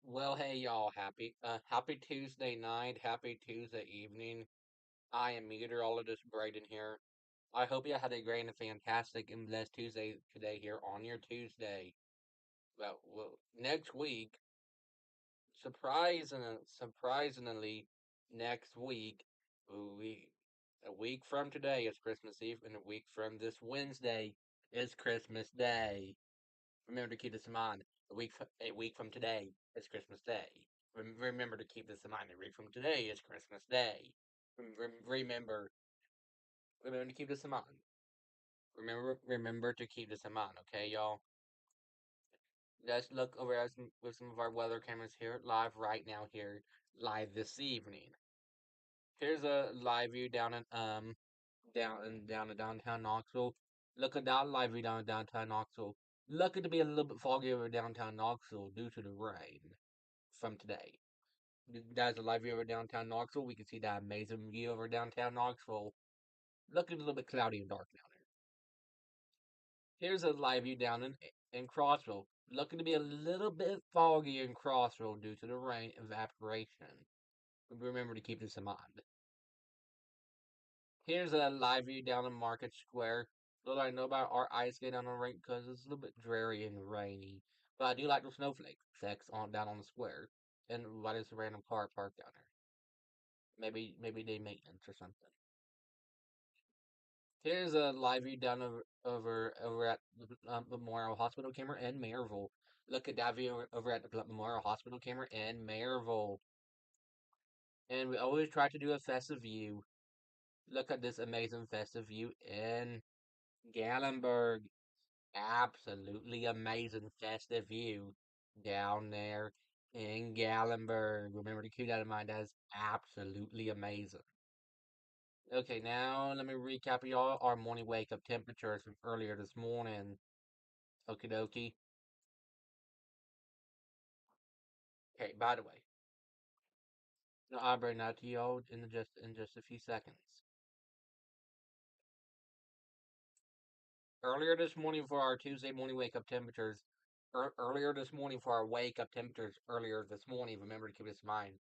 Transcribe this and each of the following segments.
Well, hey y'all, happy Tuesday night, happy Tuesday evening. I am meteorologist Braden here. I hope you had a great and fantastic and blessed Tuesday today here on your Tuesday. Well, next week, surprisingly, next week, we a week from today is Christmas Eve, and a week from this Wednesday is Christmas Day. Remember to keep this in mind. A week from today is Christmas Day. Remember to keep this in mind. A week from today is Christmas Day. Remember, remember to keep this in mind. Remember to keep this in mind. Okay, y'all. Let's look over with some of our weather cameras here, live right now here, live this evening. Here's a live view down in downtown Knoxville. Look at that live view down in downtown Knoxville. Looking to be a little bit foggy over downtown Knoxville due to the rain from today. That's a live view over downtown Knoxville. We can see that amazing view over downtown Knoxville. Looking a little bit cloudy and dark down there. Here's a live view down in Crossville. Looking to be a little bit foggy in Crossville due to the rain evaporation. Remember to keep this in mind. Here's a live view down in Market Square. Little I know about our ice skate down on the rink because it's a little bit dreary and rainy. But I do like the snowflake effects on down on the square. And why there's a random car parked down there. Maybe they maintenance or something. Here's a live view down over at the Memorial Hospital camera in Maryville. Look at that view over at the Memorial Hospital camera in Maryville. And we always try to do a festive view. Look at this amazing festive view in Gatlinburg. Absolutely amazing festive view down there in Gatlinburg. Remember to keep that in mind. That is absolutely amazing. Okay, now let me recap y'all our morning wake up temperatures from earlier this morning. Okie dokie. Okay, by the way, I'll bring that to y'all in just a few seconds. Earlier this morning for our Tuesday morning wake up temperatures, earlier this morning for our wake up temperatures, earlier this morning, remember to keep this in mind.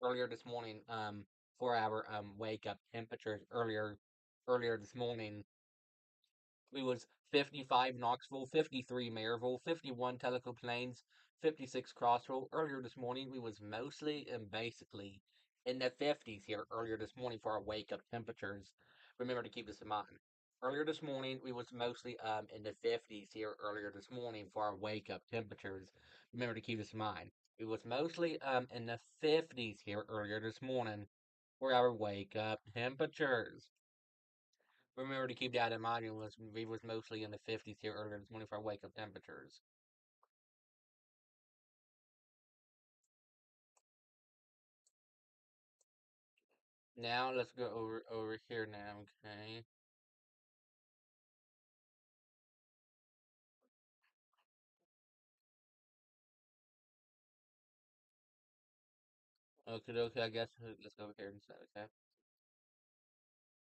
Earlier this morning, for our wake up temperatures, earlier this morning, we was 55 Knoxville, 53 Maryville, 51 Tellico Plains, 56 Crossville. Earlier this morning, we was mostly and basically in the 50s here earlier this morning for our wake up temperatures. Remember to keep this in mind. Earlier this morning, we was mostly in the 50s here earlier this morning for our wake up temperatures. Remember to keep this in mind. It was mostly in the 50s here earlier this morning for our wake up temperatures. Remember to keep that in mind. We was mostly in the 50s here earlier this morning for our wake up temperatures. Now let's go over here now, okay? Okay, I guess let's go over here instead, okay?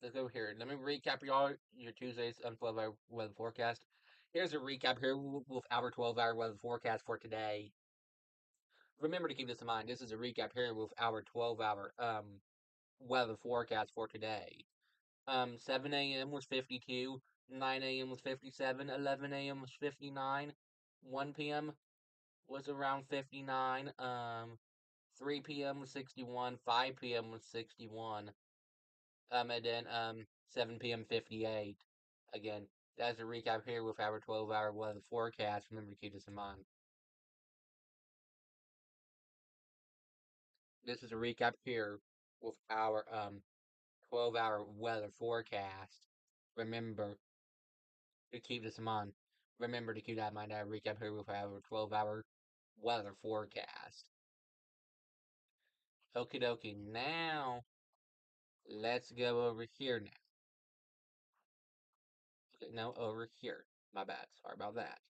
Let's go over here. Let me recap your Tuesday's 12-hour weather forecast. Here's a recap here with our 12-hour weather forecast for today. Remember to keep this in mind. This is a recap here with our 12-hour weather forecast for today. 7 a.m. was 52, 9 a.m. was 57, 11 a.m. was 59, 1 p.m. was around 59, 3 p.m. was 61, 5 p.m. was 61, and then 7 p.m. 58. Again, that's a recap here with our 12-hour weather forecast. Remember to keep this in mind. This is a recap here with our 12-hour weather forecast. Remember to keep this in mind. Remember to keep that in mind. I recap here with our 12-hour weather forecast. Okie dokie. Now, let's go over here now. Okay, no, over here. My bad. Sorry about that.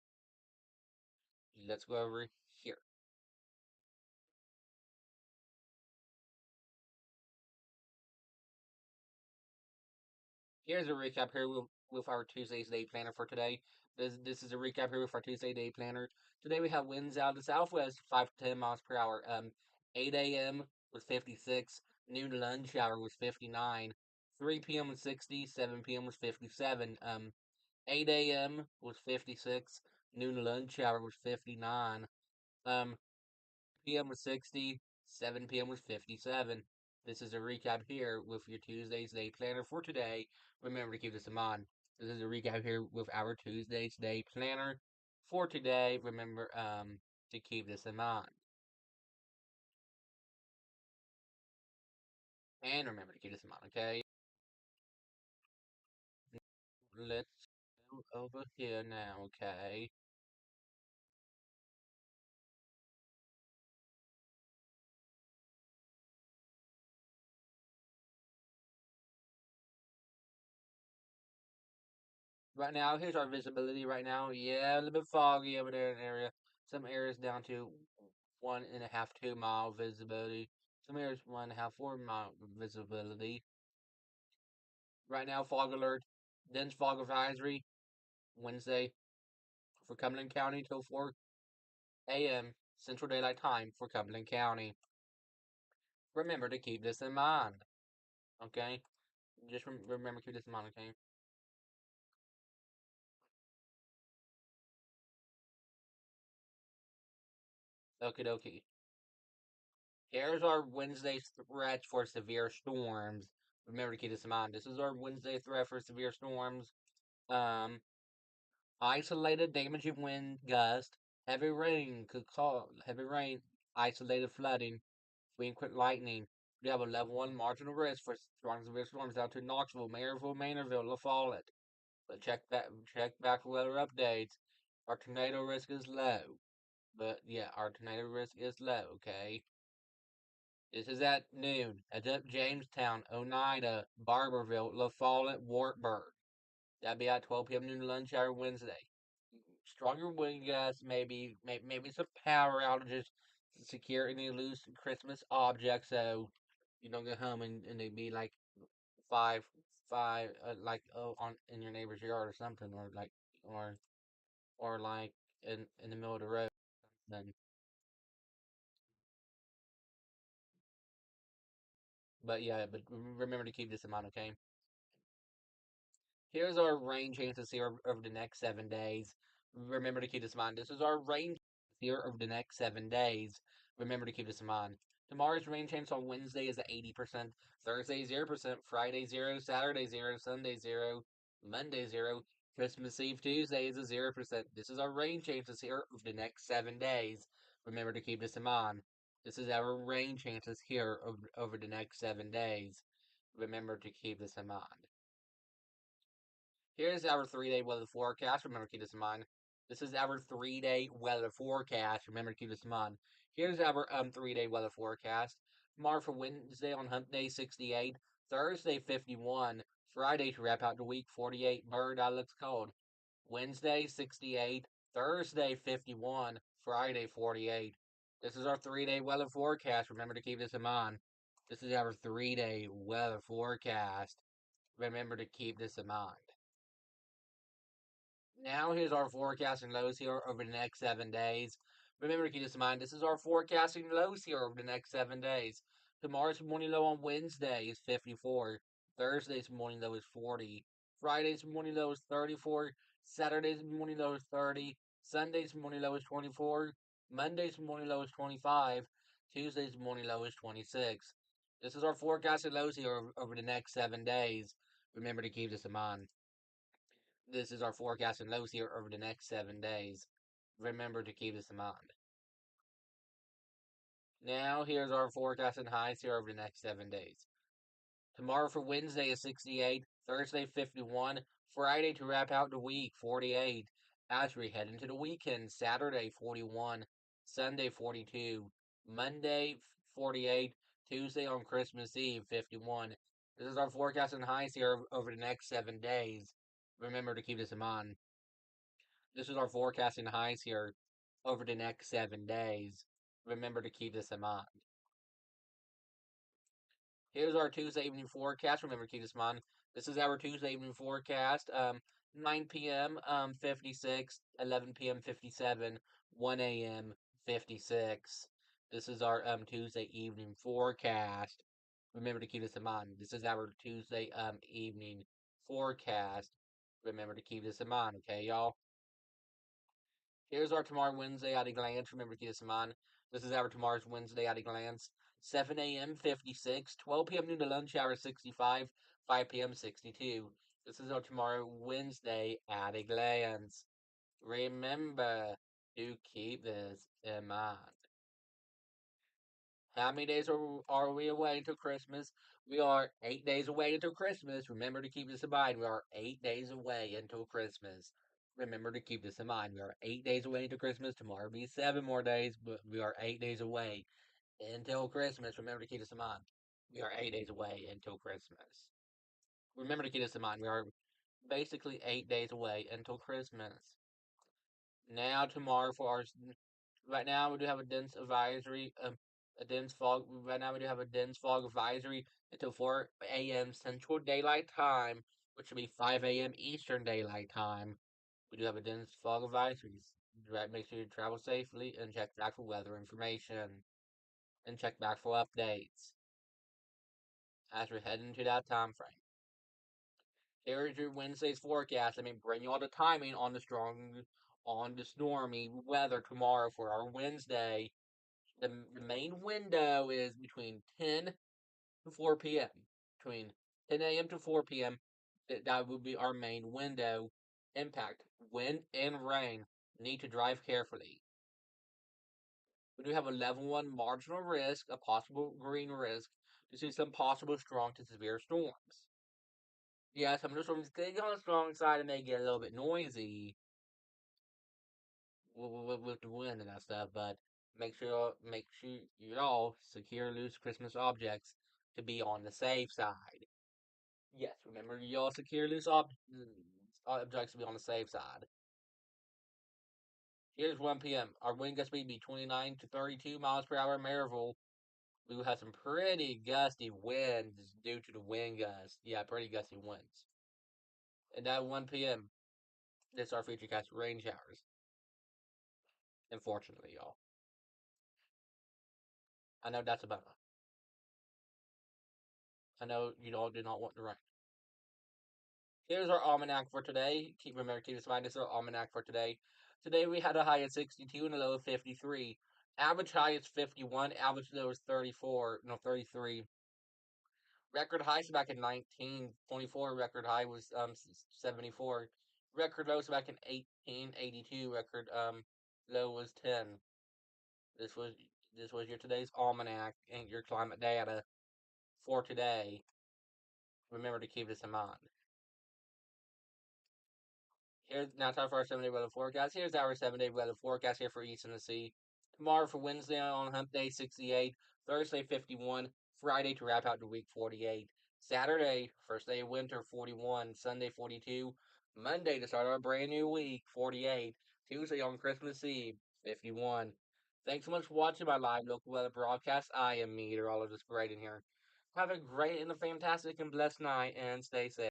Let's go over here. Here's a recap here with our Tuesday's day planner for today. This is a recap here with our Tuesday day planner. Today we have winds out of the southwest, 5 to 10 miles per hour. 8 a.m. was 56. Noon lunch hour was 59. 3 p.m. was 60. 7 p.m. was 57. 8 a.m. was 56. Noon lunch hour was 59. Um, p.m. was 60, 7 p.m. was 57. This is a recap here with your Tuesday's day planner for today. Remember to keep this in mind. This is a recap here with our Tuesday's day planner for today. Remember to keep this in mind. And remember to keep this in mind, okay? Let's go over here now, okay? Right now, here's our visibility right now. Yeah, a little bit foggy over there in the area. Some areas down to 1.5, 2 mile visibility. Some areas 1.5, 4 mile visibility. Right now, fog alert, dense fog advisory, Wednesday for Cumberland County till 4 a.m. Central Daylight Time for Cumberland County. Remember to keep this in mind, okay? Just remember to keep this in mind, okay? Okie dokie. Here's our Wednesday threat for severe storms. Remember to keep this in mind. This is our Wednesday threat for severe storms. Um, Isolated damaging wind gust. Heavy rain could cause heavy rain, isolated flooding, frequent lightning. We have a level 1 marginal risk for strong severe storms out to Knoxville, Mayorville, Maynardville, La Follette. But check back weather updates. Our tornado risk is low. But yeah, our tornado risk is low, okay? This is at noon. Heads up Jamestown, Oneida, Barberville, La Follette, Wartburg. That'll be at 12 p.m. noon lunch hour Wednesday. Stronger wind gusts, maybe some power outages to secure any loose Christmas objects, so you don't get home and they'd be like five like on in your neighbor's yard or something, or or like in the middle of the road. Then, but yeah, but remember to keep this in mind, okay? Here's our rain chances here over the next 7 days. Remember to keep this in mind. This is our rain here over the next 7 days. Remember to keep this in mind. Tomorrow's rain chance on Wednesday is at 80%, Thursday 0%, Friday 0, Saturday 0, Sunday 0, Monday 0, Christmas Eve Tuesday is a 0%. This is our rain chances here over the next 7 days. Remember to keep this in mind. This is our rain chances here over the next 7 days. Remember to keep this in mind. Here's our 3 day weather forecast. Remember to keep this in mind. This is our 3 day weather forecast. Remember to keep this in mind. Here's our 3 day weather forecast. Tomorrow for Wednesday on Hump Day 68, Thursday 51, Friday to wrap out the week 48. Bird eye looks cold. Wednesday 68, Thursday 51, Friday 48. This is our 3 day weather forecast. Remember to keep this in mind. This is our 3 day weather forecast. Remember to keep this in mind. Now here's our forecasting lows here over the next 7 days. Remember to keep this in mind. This is our forecasting lows here over the next 7 days. Tomorrow's morning low on Wednesday is 54. Thursday's morning low is 40. Friday's morning low is 34. Saturday's morning low is 30. Sunday's morning low is 24. Monday's morning low is 25. Tuesday's morning low is 26. This is our forecasting lows here over the next 7 days. Remember to keep this in mind. This is our forecast and lows here over the next 7 days. Remember to keep this in mind. Now, here's our forecast and highs here over the next 7 days. Tomorrow for Wednesday is 68, Thursday 51, Friday to wrap out the week 48. As we head into the weekend, Saturday 41, Sunday 42, Monday 48, Tuesday on Christmas Eve 51. This is our forecast and highs here over the next 7 days. Remember to keep this in mind. This is our forecasting highs here over the next 7 days. Remember to keep this in mind. Here's our Tuesday evening forecast. Remember to keep this in mind. This is our Tuesday evening forecast. 9 p.m. 56, 11 p.m. 57, 1 a.m. 56. This is our Tuesday evening forecast. Remember to keep this in mind. This is our Tuesday evening forecast. Remember to keep this in mind, okay, y'all? Here's our tomorrow Wednesday at a glance. Remember to keep this in mind. This is our tomorrow's Wednesday at a glance. 7 a.m. 56, 12 p.m. noon to lunch hour 65, 5 p.m. 62. This is our tomorrow Wednesday at a glance. Remember to keep this in mind. How many days are we away until Christmas? We are 8 days away until Christmas. Remember to keep this in mind. We are 8 days away until Christmas. Remember to keep this in mind. We are 8 days away until Christmas. Tomorrow will be 7 more days, but we are 8 days away until Christmas. Remember to keep this in mind. We are 8 days away until Christmas. Remember to keep this in mind. We are basically 8 days away until Christmas. Now tomorrow for our right now we do have a dense advisory, a dense fog. Right now we do have a dense fog advisory until 4 a.m. Central Daylight Time, which will be 5 a.m. Eastern Daylight Time. We do have a dense fog advisory. Right, make sure you travel safely and check back for weather information and check back for updates as we're heading into that time frame. Here is your Wednesday's forecast. Let me bring you all the timing on the stormy weather tomorrow for our Wednesday. The main window is between 10 to 4 p.m. Between 10 a.m. to 4 p.m. That would be our main window. Impact, wind, and rain. Need to drive carefully. We do have a level 1 marginal risk, a possible green risk, to see some possible strong to severe storms. Yeah, some of the storms could get on the strong side and may get a little bit noisy with the wind and that stuff, but make sure you all secure loose Christmas objects to be on the safe side. Yes, remember you all secure loose objects to be on the safe side. Here's 1 p.m. Our wind gust speed be 29 to 32 miles per hour in Maryville. We will have some pretty gusty winds due to the wind gust. Yeah, pretty gusty winds. And at 1 p.m., this our future cast rain showers. Unfortunately, y'all. I know that's about it. I know you all do not want the rain. Here's our almanac for today. Remember, keep this in mind. This is our almanac for today. Today we had a high of 62 and a low of 53. Average high is 51. Average low is 34. No, 33. Record highs back in 1924. Record high was 74. Record lows back in 1882. Record low was 10. This was this was your today's almanac and your climate data for today. Remember to keep this in mind. Here's now time for our 7 day weather forecast. Here's our 7 day weather forecast here for East Tennessee. Tomorrow for Wednesday on Hump Day 68, Thursday 51, Friday to wrap out the week 48, Saturday first day of winter 41, Sunday 42, Monday to start our brand new week 48, Tuesday on Christmas Eve 51. Thanks so much for watching my live local weather broadcast. I am meteorologist Braden here. Have a great and a fantastic and blessed night and stay safe.